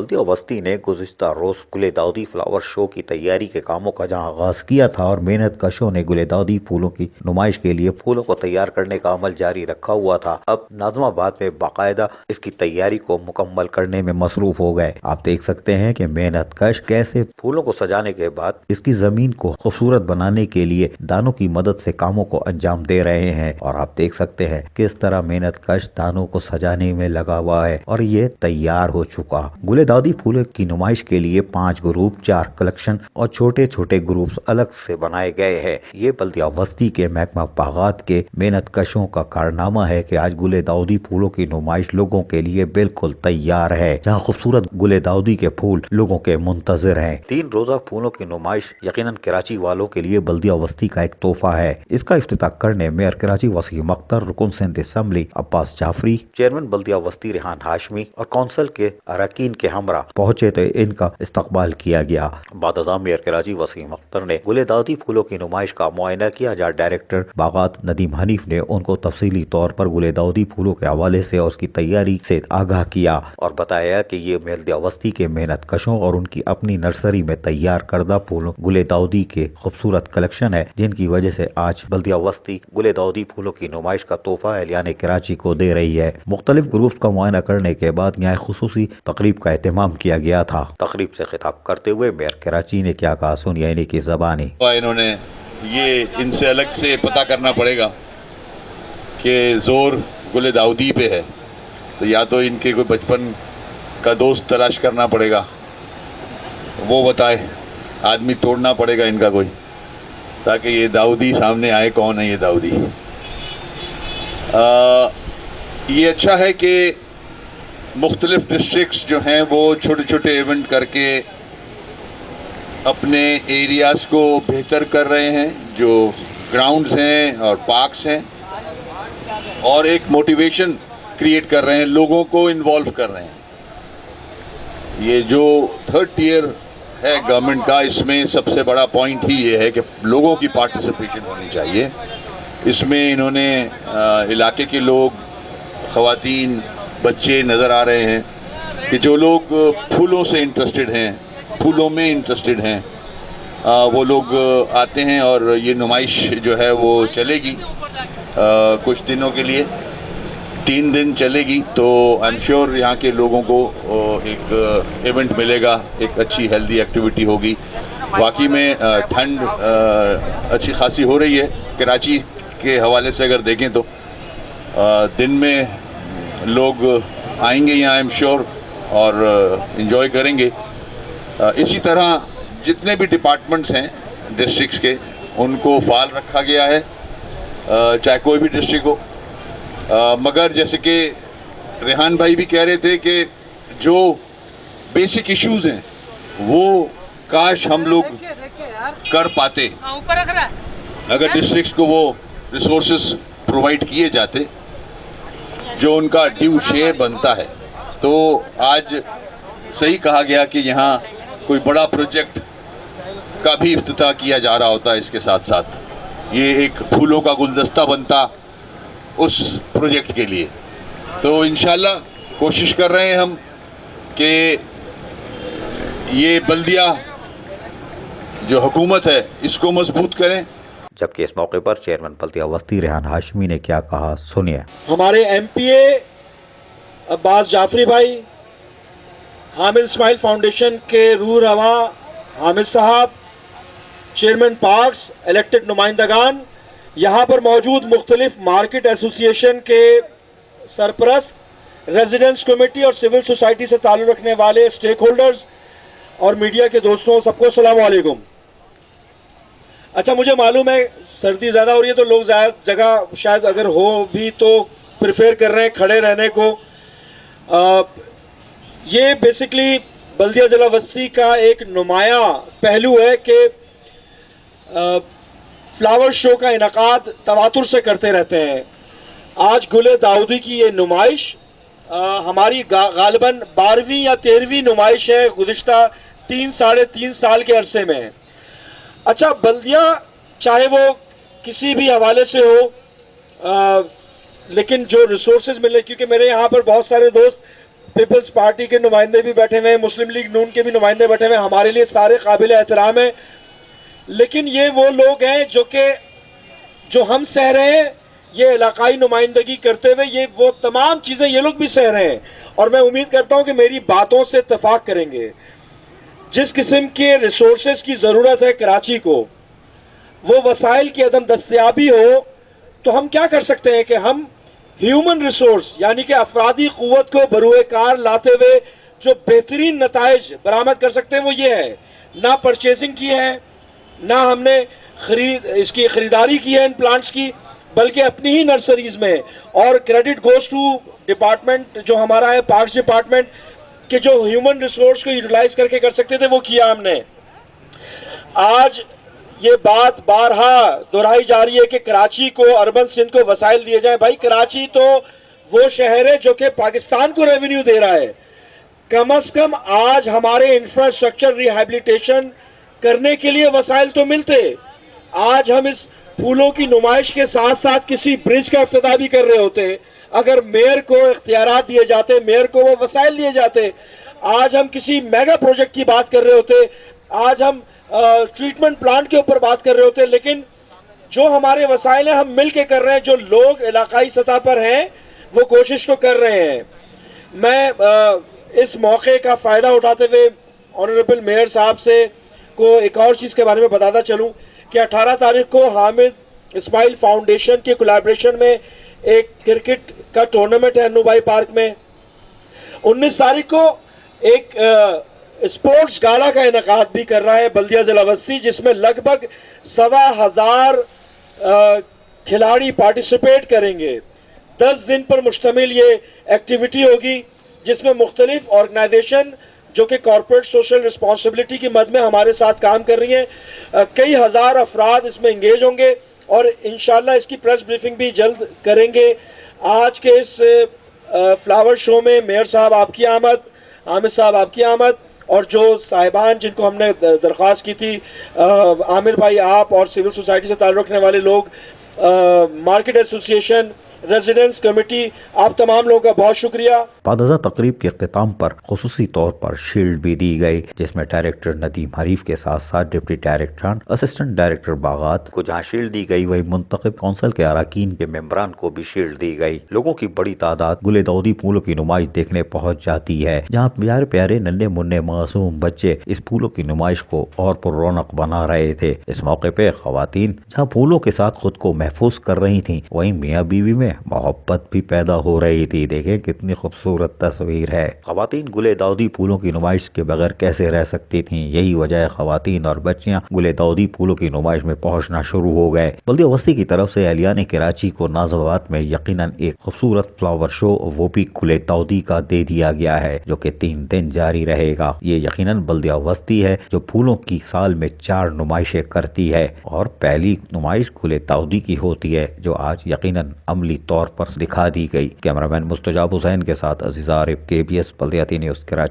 बल्दिया वस्ती ने गुज़िश्ता रोज गुले दाऊदी फ्लावर शो की तैयारी के कामों का जहां आगाज किया था और मेहनत कशों ने गुले दाऊदी फूलों की नुमाइश के लिए फूलों को तैयार करने का अमल जारी रखा हुआ था, अब नाज़िमाबाद में बाकायदा इसकी तैयारी को मुकम्मल करने में मसरूफ हो गए। आप देख सकते हैं कि मेहनत कश कैसे फूलों को सजाने के बाद इसकी जमीन को खूबसूरत बनाने के लिए दानों की मदद से कामों को अंजाम दे रहे हैं और आप देख सकते हैं किस तरह मेहनत कश दानों को सजाने में लगा हुआ है और ये तैयार हो चुका। गुले दाऊदी फूलों की नुमाइश के लिए 5 ग्रुप, 4 कलेक्शन और छोटे छोटे ग्रुप्स अलग से बनाए गए हैं। ये बल्दिया वस्ती के महकमा बागात के मेहनत कशों का कारनामा है कि आज गुले दाऊदी फूलों की नुमाइश लोगों के लिए बिल्कुल तैयार है, जहाँ खूबसूरत गुले दाऊदी के फूल लोगों के मुंतजर हैं। 3 रोजा फूलों की नुमाइश यकीनन कराची वालों के लिए बल्दिया वस्ती का एक तोहफा है। इसका इफ्तिताह करने मेयर कराची वसीम अख्तर, रुकन सिंध असम्बली अब्बास जाफरी, चेयरमैन बल्दिया वस्ती रेहान हाशमी और कौंसिल के अरकान के हमरा पहुंचे तो इनका इस्तकबाल किया गया। बाद मेयर कराची वसीम अख्तर ने गुले दाऊदी फूलों की नुमाइश का मुआयना किया, जहाँ डायरेक्टर बागात नदीम हनीफ ने उनको तफसीली तौर पर गुले दाऊदी फूलों के हवाले से और उसकी तैयारी से आगाह किया और बताया कि ये बल्दिया वस्ती के मेहनत कशों और उनकी अपनी नर्सरी में तैयार करदा फूलों गुले दाऊदी के खूबसूरत कलेक्शन है, जिनकी वजह से आज बल्दिया वस्ती गुले दाऊदी फूलों की नुमाइश का तोहफा एहलियान कराची को दे रही है। मुख्तलिफ ग्रुप्स का मुआयना करने के बाद यहाँ खुसूसी तकरीब का एहतमाम किया गया था। तकरीब से खिताब करते हुए मेयर कराची ने क्या कहा, सुनिए इन्हीं की ज़बानी। इन्होंने ये इनसे अलग से पता करना पड़ेगा कि जोर गुले दाऊदी पे है, तो या तो इनके कोई बचपन का दोस्त तलाश करना पड़ेगा, वो बताए, आदमी तोड़ना पड़ेगा इनका कोई, ताकि ये दाऊदी सामने आए कौन है ये दाऊदी। ये अच्छा है कि मुख्तलिफ डिस्ट्रिक्ट्स जो हैं वो छोटे छोटे इवेंट करके अपने एरियाज़ को बेहतर कर रहे हैं, जो ग्राउंड्स हैं और पार्क्स हैं, और एक मोटिवेशन क्रिएट कर रहे हैं, लोगों को इन्वॉल्व कर रहे हैं। ये जो 3rd ईयर है गवर्नमेंट का, इसमें सबसे बड़ा पॉइंट ही ये है कि लोगों की पार्टिसिपेशन होनी चाहिए। इसमें इन्होंने इलाके के लोग, ख़वातीन, बच्चे नज़र आ रहे हैं कि जो लोग फूलों से इंटरेस्टेड हैं, फूलों में इंटरेस्टेड हैं, वो लोग आते हैं और ये नुमाइश जो है वो चलेगी कुछ दिनों के लिए, 3 दिन चलेगी। तो आई एम श्योर यहाँ के लोगों को एक इवेंट मिलेगा, एक अच्छी हेल्दी एक्टिविटी होगी। वाकई में ठंड अच्छी खासी हो रही है कराची के हवाले से अगर देखें तो दिन में लोग आएंगे यहाँ आई एम श्योर और इन्जॉय करेंगे। इसी तरह जितने भी डिपार्टमेंट्स हैं डिस्ट्रिक्ट्स के, उनको फाल रखा गया है, चाहे कोई भी डिस्ट्रिक्ट हो। मगर जैसे कि रेहान भाई भी कह रहे थे कि जो बेसिक इश्यूज़ हैं वो काश हम लोग कर पाते, अगर डिस्ट्रिक्ट्स को वो रिसोर्सेज प्रोवाइड किए जाते जो उनका ड्यू शेयर बनता है। तो आज सही कहा गया कि यहाँ कोई बड़ा प्रोजेक्ट का भी इफ्तिताह किया जा रहा होता है, इसके साथ साथ ये एक फूलों का गुलदस्ता बनता उस प्रोजेक्ट के लिए। तो इंशाल्लाह कोशिश कर रहे हैं हम कि ये बल्दिया जो हुकूमत है इसको मजबूत करें। जबकि इस मौके पर चेयरमैन बल्दिया वस्ती रेहान हाशमी ने क्या कहा, सुनिए। हमारे MPA अब्बास जाफरी भाई, हामिद इस्माइल फाउंडेशन के रूह रवा हामिद साहब, चेयरमैन पार्क्स, इलेक्टेड नुमाइंदगान, यहाँ पर मौजूद मुख्तलिफ मार्केट एसोसिएशन के सरपरस्त, रेजिडेंस कमेटी और सिविल सोसाइटी से ताल्लुक़ रखने वाले स्टेक होल्डर्स और मीडिया के दोस्तों, सबको अस्सलाम वालेकुम। अच्छा, मुझे मालूम है सर्दी ज़्यादा हो रही है तो लोग ज़्यादा जगह शायद अगर हो भी तो प्रेफर कर रहे हैं खड़े रहने को। ये बेसिकली बल्दिया ज़िला वस्ती का एक नुमाया पहलू है कि फ्लावर शो का इनकाद तवातुर से करते रहते हैं। आज गुले दाऊदी की ये नुमाइश हमारी गालिबन 12वीं या 13वीं नुमाइश है गुज़िश्ता 3-3.5 साल के अरसे में। अच्छा, बल्दिया चाहे वो किसी भी हवाले से हो, लेकिन जो रिसोर्सेज मिले, क्योंकि मेरे यहाँ पर बहुत सारे दोस्त پیپلز پارٹی کے نمائندے بھی بیٹھے ہوئے ہیں, مسلم لیگ نون کے بھی نمائندے بیٹھے ہوئے ہیں, ہمارے لیے سارے قابل احترام ہیں. لیکن یہ وہ لوگ ہیں جو ہم سہ رہے ہیں, یہ علاقائی نمائندگی کرتے ہوئے یہ وہ تمام چیزیں یہ لوگ بھی سہ رہے ہیں. اور میں امید کرتا ہوں کہ میری باتوں سے اتفاق کریں گے. جس قسم کے ریسورسز کی ضرورت ہے کراچی کو, وہ وسائل کی عدم دستیابی ہو, تو ہم کیا کر سکتے ہیں کہ ہم ہیومن ریسورس یعنی کہ افرادی قوت کو بروئے کار لاتے ہوئے جو بہترین نتائج برآمد کر سکتے ہیں وہ یہ ہے. نہ پرچیزنگ کی ہے, نہ ہم نے اس کی خریداری کی ہے ان پلانٹس کی, بلکہ اپنی ہی نرسریز میں. اور کریڈٹ گوز ٹو ڈپارٹمنٹ جو ہمارا ہے پارکس ڈپارٹمنٹ, کہ جو ہیومن ریسورس کو یوٹیلائز کر کے کر سکتے تھے وہ کیا ہم نے. آج یہ بات بارہا دہرائی جا رہی ہے کہ کراچی کو, اربن سندھ کو وسائل دیے جائیں. بھائی کراچی تو وہ شہر ہے جو کہ پاکستان کو ریونیو دے رہا ہے. کم از کم آج ہمارے انفراسٹرکچر ریہیبلیٹیشن کرنے کے لیے وسائل تو ملتے. آج ہم اس پھولوں کی نمائش کے ساتھ ساتھ کسی برج کا افتتاح بھی کر رہے ہوتے. اگر میئر کو اختیارات دیے جاتے, میئر کو وہ وسائل دیے جاتے. آج ہم کسی میگا پروجیکٹ کی بات کر رہے ہوتے, آج ہم ٹریٹمنٹ پلانٹ کے اوپر بات کر رہے ہوتے. لیکن جو ہمارے وسائل ہیں ہم مل کے کر رہے ہیں. جو لوگ علاقائی سطح پر ہیں وہ کوشش تو کر رہے ہیں. میں اس موقع کا فائدہ اٹھاتے ہوئے آنریبل میئر صاحب سے کو ایک اور چیز کے بارے میں بتاتا چلوں کہ 18 تاریخ کو حامد اسماعیل فاؤنڈیشن کے کولیبریشن میں ایک کرکٹ کا ٹورنامنٹ ہے نوبائی پارک میں. 19 تاریخ کو ایک اسپورٹس گالا کا انعقاد بھی کر رہا ہے بلدیہ ضلع وسطی, جس میں لگ بھگ 1,25,000 کھلاڑی پارٹیسپیٹ کریں گے. 10 دن پر مشتمل یہ ایکٹیویٹی ہوگی, جس میں مختلف آرگنائزیشن جو کہ کارپوریٹ سوشل رسپانسبلٹی کی مد میں ہمارے ساتھ کام کر رہی ہیں, کئی ہزار افراد اس میں انگیج ہوں گے. اور انشاءاللہ اس کی پریس بریفنگ بھی جلد کریں گے. آج کے اس فلاور شو میں میئر صاحب آپ کی آمد, حامد صاحب آپ کی آمد, اور جو صاحبان جن کو ہم نے درخواست کی تھی, عامر بھائی آپ اور سول سوسائٹی سے تعلق رکھنے والے لوگ, مارکیٹ ایسوسیشن, ریزیڈنس کمیٹی, آپ تمام لوگوں کا بہت شکریہ. بعد ازاں تقریب کے اختتام پر خصوصی طور پر شیلڈ بھی دی گئی, جس میں ڈائریکٹر ندیم حریف کے ساتھ ساتھ ڈپٹی ڈائریکٹران, اسسٹنٹ ڈائریکٹر باغات کو جہاں شیلڈ دی گئی, وہی منتخب کونسل کے اراکین کے ممبران کو بھی شیلڈ دی گئی. لوگوں کی بڑی تعداد گل داؤدی پھولوں کی نمائش دیکھنے پہنچ جاتی ہے, جہاں پیارے پیارے ننھے منھے معصوم بچے اس پھولوں کی نمائش کو اور پر رونق بنا رہے تھے. اس موقع پہ خواتین جہاں پھولوں کے ساتھ خود کو محفوظ کر رہی تھیں, وہیں میاں بیوی میں محبت بھی پیدا ہو رہی تھی. دیکھیں کتنی خوبصورت تصویر ہے. خواتین گل داؤدی پھولوں کی نمائش کے بغیر کیسے رہ سکتی تھیں. یہی وجہ ہے خواتین اور بچیاں گل داؤدی پھولوں کی نمائش میں پہنچنا شروع ہو گئے. بلدیہ وسطی کی طرف سے اہلیان کراچی کو نازوات میں یقیناً ایک خوبصورت فلاور شو وہ بھی گل داؤدی کا دے دیا گیا ہے, جو کہ 3 دن جاری رہے گا. یہ یقیناً بلدیہ وسطی ہے جو پھولوں کی سال میں 4 نمائشیں کرتی ہے, اور پہلی نمائش گل داؤدی کی ہوتی ہے جو آج یقیناً عملی طور پر دکھا دی گئی. کیمرہ مین مستجاب حسین کے ساتھ عزیز عارف, KBS بلدیاتی نیوز کراچی.